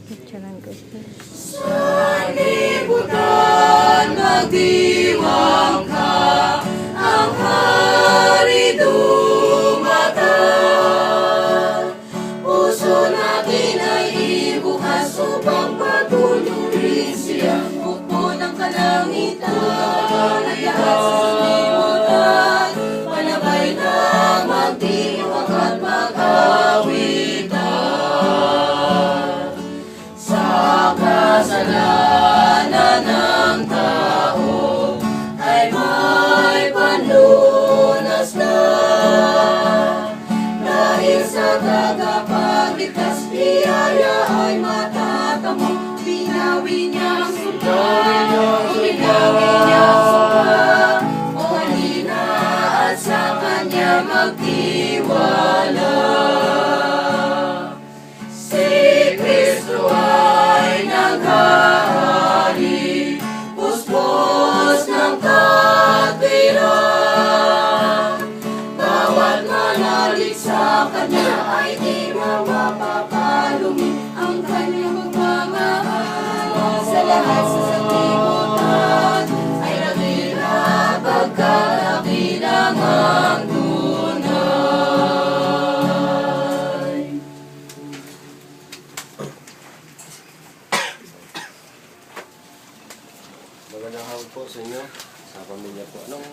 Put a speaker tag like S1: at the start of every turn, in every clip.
S1: Picturean ko siya.
S2: Sa libutan magdiwang ka, ang hari dumating. Puso natin ay ibukas upang patuloy siya. Bukod ang kalangitan at lahat sa sanlibutan, panabay na magdiwang at mag-awitan. Sa kasalanan ng tao ay may panlunas na, dahil sa tagapagligtas biyaya ay matatamo. Binawi niyang sumpa, binawi niyang sumpa, o halina at sa kanya magtiwala. Si Kristo ay naghahari, puspos ng katwiran. Bawat manalig sa kanya ay di na mapapalumi ang kanyang magmamahal. Sa lahat sa sanlibutan ay nakita pagkakabilang ang tunay.
S3: Magandang hapon po sa inyo, sa pamilya po. Anong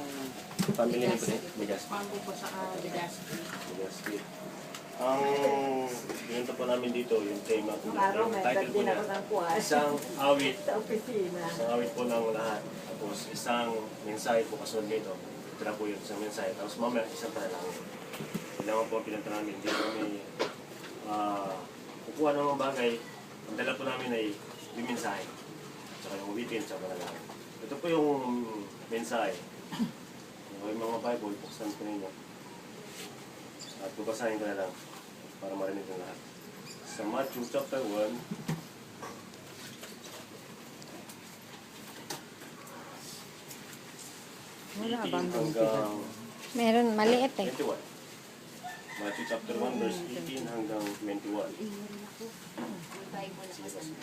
S3: pamilya niyo po din? Bigas.
S4: Mango po sa Legazpi.
S3: Bigas. Ang binunta po namin dito, yung tema po,
S4: Araw,
S3: yung
S4: may
S3: title po
S4: din
S3: niya,
S4: ako ng kuwan.
S3: isang awit.
S4: Sa opisina.
S3: Isang awit po ng lahat. Tapos isang mensahe po kasunod nito. Ito na po yun, isang mensahe. Tapos mamaya, isang panalangin. Kailangan po ang pinunta namin. Hindi kami kukuha ng mga bagay. Ang dala po namin ay yung mensahe. Tsaka yung uwitin, tsaka panalangin. Ito po yung mensahe. Yung mga Bible, buksan ko ninyo. At babasahin ko na lang para marinig ng lahat. Sa Matthew chapter 1,
S1: Wala
S3: 18
S1: bang
S3: hanggang
S1: Meron, maliit eh.
S3: 21. Matthew chapter 1 verse 18 hanggang 21.
S2: Bible na kasama.